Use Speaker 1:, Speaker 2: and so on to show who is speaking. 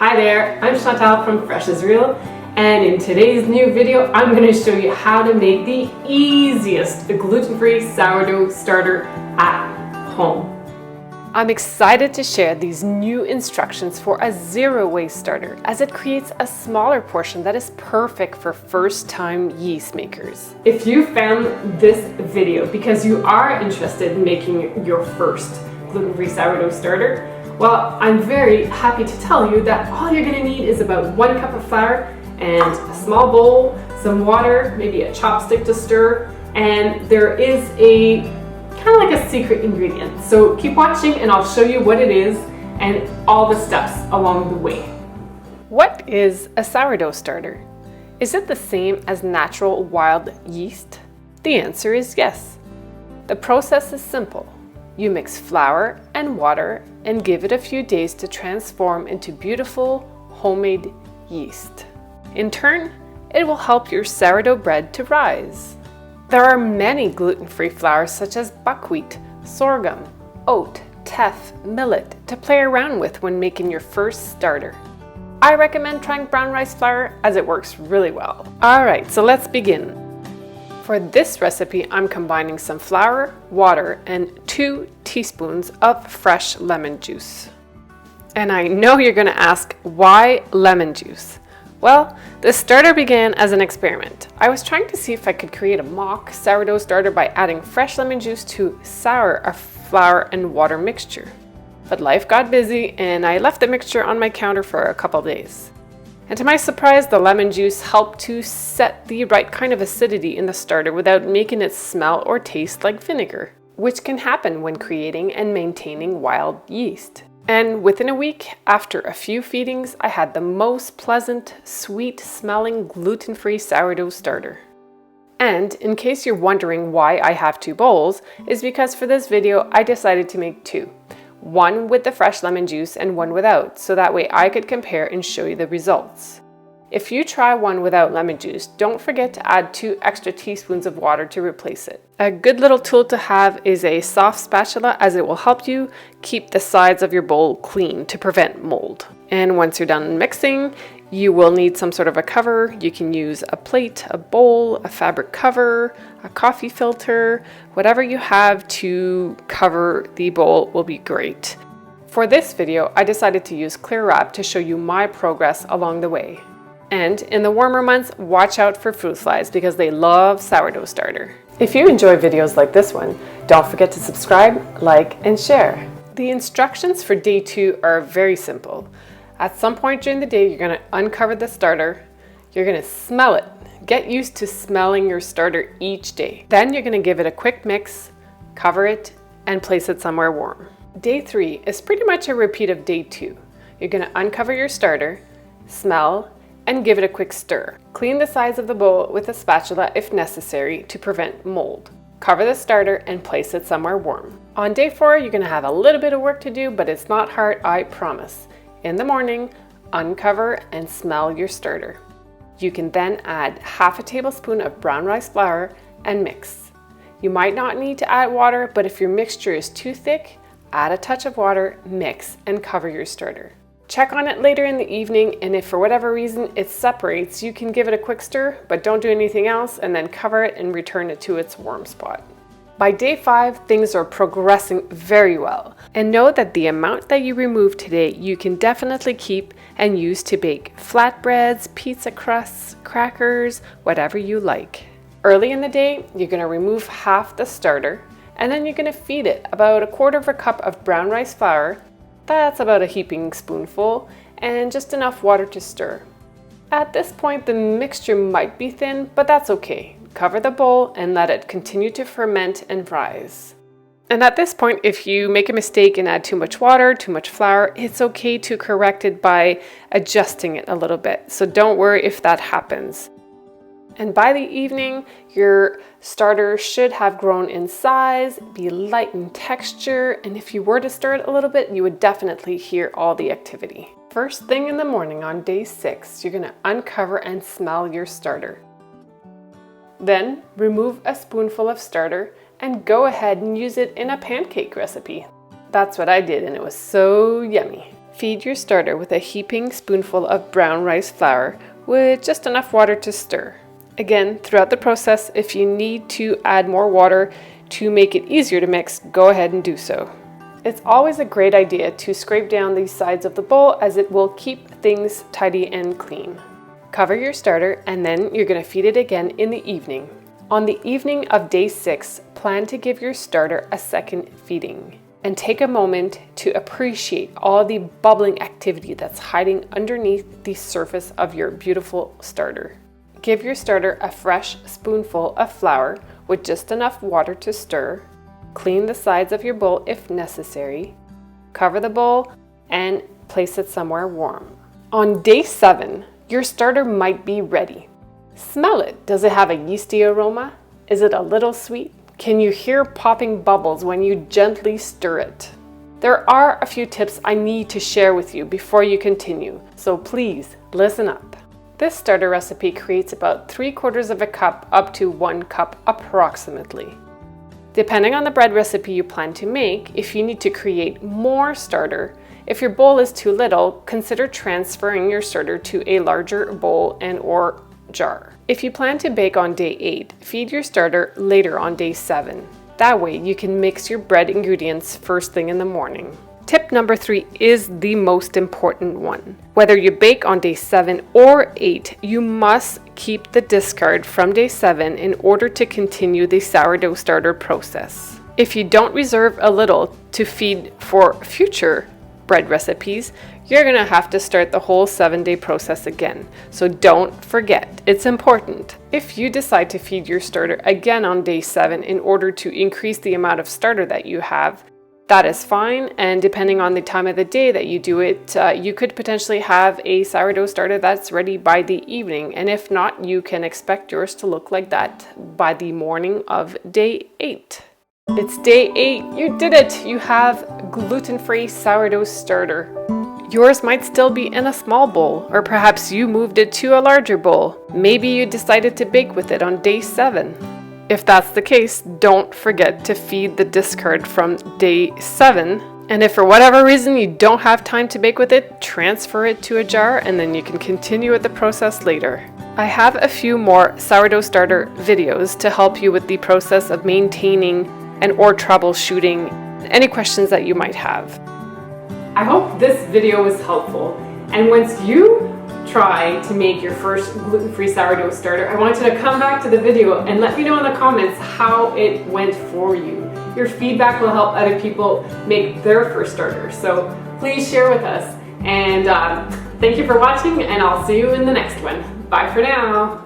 Speaker 1: Hi there, I'm Chantal from Fresh is Real, and in today's new video I'm going to show you how to make the easiest gluten-free sourdough starter at home. I'm excited to share these new instructions for a zero-waste starter, as it creates a smaller portion that is perfect for first-time yeast makers. If you found this video because you are interested in making your first gluten-free sourdough starter, well, I'm very happy to tell you that all you're going to need is about 1 cup of flour and a small bowl, some water, maybe a chopstick to stir, and there is a kind of like a secret ingredient. So keep watching and I'll show you what it is and all the steps along the way. What is a sourdough starter? Is it the same as natural wild yeast? The answer is yes. The process is simple. You mix flour and water and give it a few days to transform into beautiful homemade yeast. In turn, it will help your sourdough bread to rise. There are many gluten-free flours such as buckwheat, sorghum, oat, teff, millet to play around with when making your first starter. I recommend trying brown rice flour as it works really well. Alright, so let's begin. For this recipe, I'm combining some flour, water, and 2 teaspoons of fresh lemon juice. And I know you're going to ask, why lemon juice? Well, this starter began as an experiment. I was trying to see if I could create a mock sourdough starter by adding fresh lemon juice to sour a flour and water mixture. But life got busy and I left the mixture on my counter for a couple days. And to my surprise, the lemon juice helped to set the right kind of acidity in the starter without making it smell or taste like vinegar, which can happen when creating and maintaining wild yeast. And within a week, after a few feedings, I had the most pleasant, sweet-smelling gluten-free sourdough starter. And in case you're wondering why I have 2 bowls, is because for this video, I decided to make 2. One with the fresh lemon juice and one without, so that way I could compare and show you the results. If you try one without lemon juice, don't forget to add 2 extra teaspoons of water to replace it. A good little tool to have is a soft spatula, as it will help you keep the sides of your bowl clean to prevent mold. And once you're done mixing, you will need some sort of a cover. You can use a plate, a bowl, a fabric cover, a coffee filter, whatever you have to cover the bowl will be great. For this video, I decided to use clear wrap to show you my progress along the way. And in the warmer months, watch out for fruit flies because they love sourdough starter. If you enjoy videos like this one, don't forget to subscribe, like, and share. The instructions for day 2 are very simple. At some point during the day, you're going to uncover the starter. You're going to smell it. Get used to smelling your starter each day. Then you're going to give it a quick mix, cover it, and place it somewhere warm. Day 3 is pretty much a repeat of day 2. You're going to uncover your starter, smell, and give it a quick stir. Clean the sides of the bowl with a spatula if necessary to prevent mold. Cover the starter and place it somewhere warm. On day 4, you're going to have a little bit of work to do, but it's not hard, I promise. In the morning, uncover and smell your starter. You can then add half a tablespoon of brown rice flour and mix. You might not need to add water, but if your mixture is too thick, add a touch of water, mix, and cover your starter. Check on it later in the evening, and if for whatever reason it separates, you can give it a quick stir, but don't do anything else, and then cover it and return it to its warm spot. By day 5, things are progressing very well. And know that the amount that you remove today, you can definitely keep and use to bake flatbreads, pizza crusts, crackers, whatever you like. Early in the day, you're going to remove half the starter, and then you're going to feed it about 1/4 cup of brown rice flour. That's about a heaping spoonful, and just enough water to stir. At this point, the mixture might be thin, but that's okay. Cover the bowl and let it continue to ferment and rise. And at this point, if you make a mistake and add too much water, too much flour, it's okay to correct it by adjusting it a little bit. So don't worry if that happens. And by the evening, your starter should have grown in size, be light in texture, and if you were to stir it a little bit, you would definitely hear all the activity. First thing in the morning on day 6, you're going to uncover and smell your starter. Then remove a spoonful of starter and go ahead and use it in a pancake recipe. That's what I did, and it was so yummy. Feed your starter with a heaping spoonful of brown rice flour with just enough water to stir. Again, throughout the process, if you need to add more water to make it easier to mix, go ahead and do so. It's always a great idea to scrape down the sides of the bowl as it will keep things tidy and clean. Cover your starter and then you're going to feed it again in the evening. On the evening of day 6, plan to give your starter a second feeding. And take a moment to appreciate all the bubbling activity that's hiding underneath the surface of your beautiful starter. Give your starter a fresh spoonful of flour with just enough water to stir. Clean the sides of your bowl if necessary. Cover the bowl and place it somewhere warm. On day 7, your starter might be ready. Smell it. Does it have a yeasty aroma? Is it a little sweet? Can you hear popping bubbles when you gently stir it? There are a few tips I need to share with you before you continue, so please listen up. This starter recipe creates about 3/4 of a cup up to 1 cup approximately. Depending on the bread recipe you plan to make, if you need to create more starter, if your bowl is too little, consider transferring your starter to a larger bowl and/or jar. If you plan to bake on day 8, feed your starter later on day 7. That way you can mix your bread ingredients first thing in the morning. Tip number 3 is the most important one. Whether you bake on day 7 or 8, you must keep the discard from day 7 in order to continue the sourdough starter process. If you don't reserve a little to feed for future bread recipes, you're going to have to start the whole 7-day process again. So don't forget, it's important. If you decide to feed your starter again on day 7 in order to increase the amount of starter that you have, that is fine, and depending on the time of the day that you do it, you could potentially have a sourdough starter that's ready by the evening, and if not, you can expect yours to look like that by the morning of day 8. It's day 8, you did it! You have gluten-free sourdough starter. Yours might still be in a small bowl, or perhaps you moved it to a larger bowl. Maybe you decided to bake with it on day 7. If that's the case, don't forget to feed the discard from day 7. And if for whatever reason you don't have time to bake with it, transfer it to a jar and then you can continue with the process later. I have a few more sourdough starter videos to help you with the process of maintaining and/or troubleshooting any questions that you might have. I hope this video was helpful, and once you try to make your first gluten-free sourdough starter, I want you to come back to the video and let me know in the comments how it went for you. Your feedback will help other people make their first starter, so please share with us. And thank you for watching, and I'll see you in the next one. Bye for now.